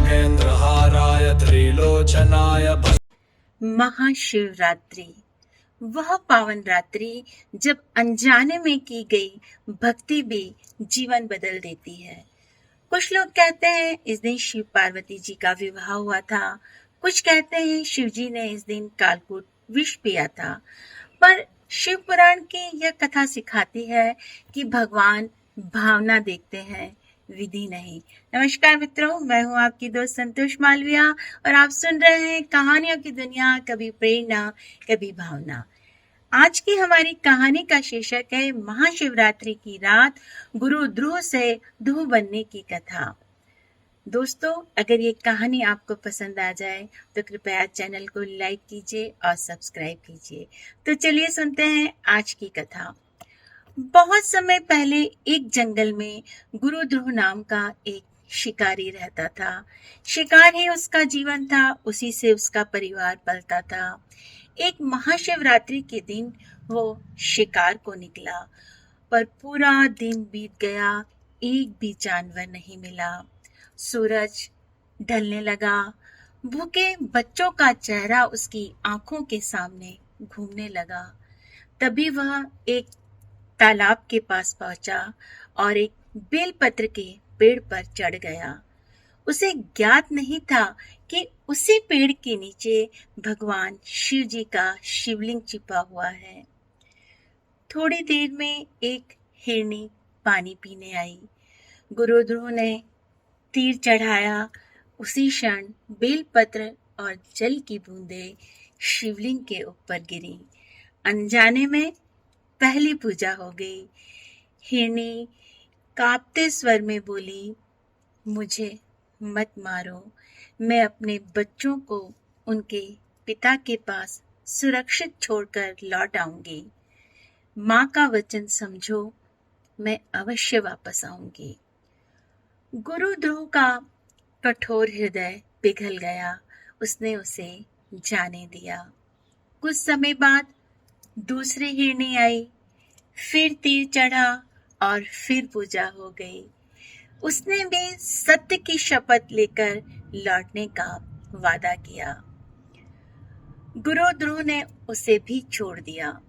महेंद्रहाराय त्रिलोचनाय महाशिवरात्रि, वह पावन रात्रि जब अनजाने में की गई भक्ति भी जीवन बदल देती है। कुछ लोग कहते हैं इस दिन शिव पार्वती जी का विवाह हुआ था, कुछ कहते हैं शिव जी ने इस दिन कालकूट विष पिया था। पर शिव पुराण की यह कथा सिखाती है कि भगवान भावना देखते हैं, विधि नहीं। नमस्कार मित्रों, मैं हूं आपकी दोस्त संतोष मालविया और आप सुन रहे हैं कहानियों की दुनिया, कभी प्रेरणा कभी भावना। आज की हमारी कहानी का शीर्षक है महाशिवरात्रि की रात, गुरु ध्रुव से ध्रुव बनने की कथा। दोस्तों, अगर ये कहानी आपको पसंद आ जाए तो कृपया चैनल को लाइक कीजिए और सब्सक्राइब कीजिए। तो चलिए सुनते हैं आज की कथा। बहुत समय पहले एक जंगल में गुरु ध्रुव नाम का एक शिकारी रहता था। शिकार ही उसका जीवन था, उसी से उसका परिवार पलता था। एक महाशिवरात्रि के दिन वो शिकार को निकला, पर पूरा दिन बीत गया, एक भी जानवर नहीं मिला। सूरज ढलने लगा, भूखे बच्चों का चेहरा उसकी आंखों के सामने घूमने लगा। तभी वह एक तालाब के पास पहुंचा और एक बेलपत्र के पेड़ पर चढ़ गया। उसे ज्ञात नहीं था कि उसी पेड़ के नीचे भगवान शिव जी का शिवलिंग छिपा हुआ है। थोड़ी देर में एक हिरनी पानी पीने आई। गुरु ध्रुव ने तीर चढ़ाया। उसी क्षण बेलपत्र और जल की बूंदें शिवलिंग के ऊपर गिरी। अनजाने में पहली पूजा हो गई। हिरनी कांपते स्वर में बोली, मुझे मत मारो, मैं अपने बच्चों को उनके पिता के पास सुरक्षित छोड़कर लौट आऊंगी। माँ का वचन समझो, मैं अवश्य वापस आऊंगी। गुरु ध्रुव का कठोर हृदय पिघल गया। उसने उसे जाने दिया। कुछ समय बाद दूसरी हिरनी आई, फिर तीर चढ़ा और फिर पूजा हो गई। उसने भी सत्य की शपथ लेकर लौटने का वादा किया। गुरु ध्रुव ने उसे भी छोड़ दिया।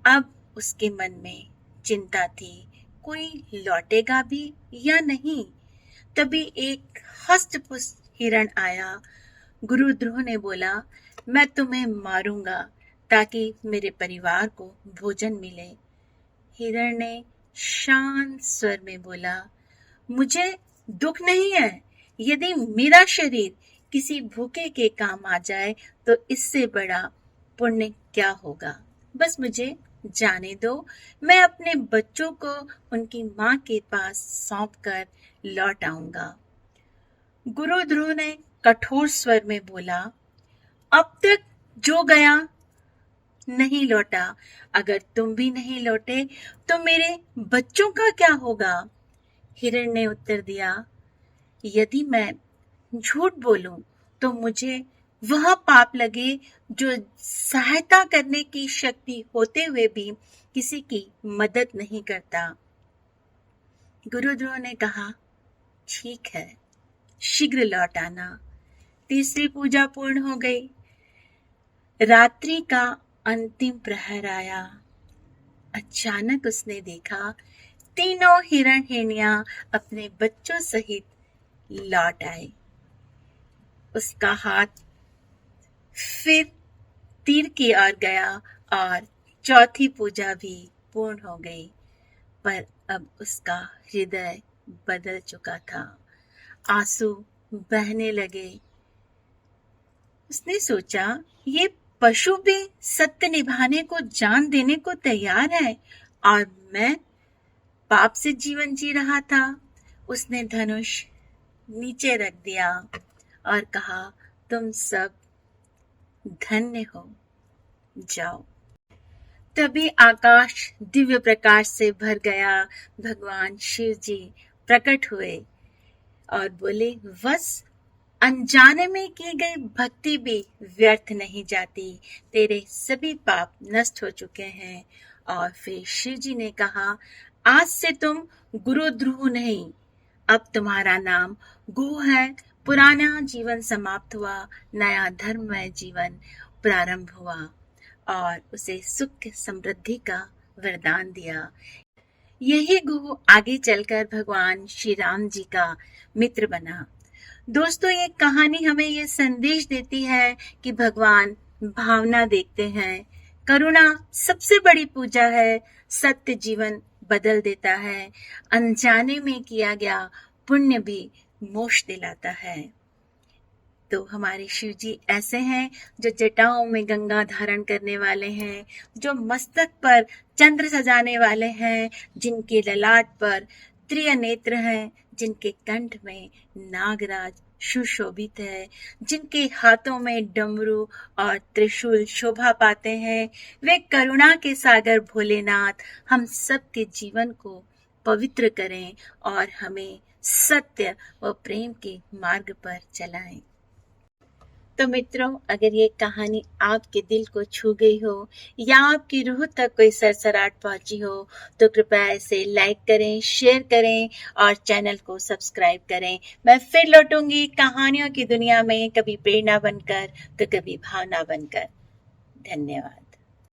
अब उसके मन में चिंता थी, कोई लौटेगा भी या नहीं। तभी एक हष्ट-पुष्ट हिरण आया। गुरु ध्रुव ने बोला, मैं तुम्हें मारूंगा ताकि मेरे परिवार को भोजन मिले। हिरण ने शांत स्वर में बोला, मुझे दुख नहीं है। यदि मेरा शरीर किसी भूखे के काम आ जाए तो इससे बड़ा पुण्य क्या होगा। बस मुझे जाने दो, मैं अपने बच्चों को उनकी माँ के पास सौंप कर लौट आऊंगा। गुरु ध्रुव ने कठोर स्वर में बोला, अब तक जो गया नहीं लौटा, अगर तुम भी नहीं लौटे तो मेरे बच्चों का क्या होगा। हिरण ने उत्तर दिया, यदि मैं झूठ बोलूं तो मुझे वह पाप लगे जो सहायता करने की शक्ति होते हुए भी किसी की मदद नहीं करता। गुरु ध्रुव ने कहा, ठीक है, शीघ्र लौट आना। तीसरी पूजा पूर्ण हो गई। रात्रि का अंतिम प्रहर आया। अचानक उसने देखा तीनों हिरण हिरनियां अपने बच्चों सहित लौट आए। उसका हाथ फिर तीर की ओर गया और चौथी पूजा भी पूर्ण हो गई। पर अब उसका हृदय बदल चुका था। आंसू बहने लगे। उसने सोचा, ये पशु भी सत्य निभाने को जान देने को तैयार है और मैं पाप से जीवन जी रहा था। उसने धनुष नीचे रख दिया और कहा, तुम सब धन्य हो, जाओ। तभी आकाश दिव्य प्रकाश से भर गया। भगवान शिव जी प्रकट हुए और बोले, बस अनजाने में की गई भक्ति भी व्यर्थ नहीं जाती। तेरे सभी पाप नष्ट हो चुके हैं। और फिर शिव जी ने कहा, आज से तुम गुरु ध्रुव नहीं, अब तुम्हारा नाम गु है, पुराना जीवन समाप्त हुआ, नया धर्ममय जीवन प्रारंभ हुआ और उसे सुख समृद्धि का वरदान दिया। यही गुह आगे चलकर भगवान श्री राम जी का मित्र बना। दोस्तों, ये कहानी हमें ये संदेश देती है कि भगवान भावना देखते हैं। करुणा सबसे बड़ी पूजा है। सत्य जीवन बदल देता है। अनजाने में किया गया पुण्य भी मोक्ष दिलाता है। तो हमारे शिव जी ऐसे हैं जो जटाओं में गंगा धारण करने वाले हैं, जो मस्तक पर चंद्र सजाने वाले हैं, जिनके ललाट पर त्रिनेत्र हैं, जिनके कंठ में नागराज सुशोभित है, जिनके हाथों में डमरू और त्रिशूल शोभा पाते हैं। वे करुणा के सागर भोलेनाथ हम सबके जीवन को पवित्र करें और हमें सत्य व प्रेम के मार्ग पर चलाएं। तो मित्रों, अगर ये कहानी आपके दिल को छू गई हो या आपकी रूह तक कोई सरसराहट पहुंची हो तो कृपया इसे लाइक करें, शेयर करें और चैनल को सब्सक्राइब करें। मैं फिर लौटूंगी कहानियों की दुनिया में, कभी प्रेरणा बनकर तो कभी भावना बनकर। धन्यवाद।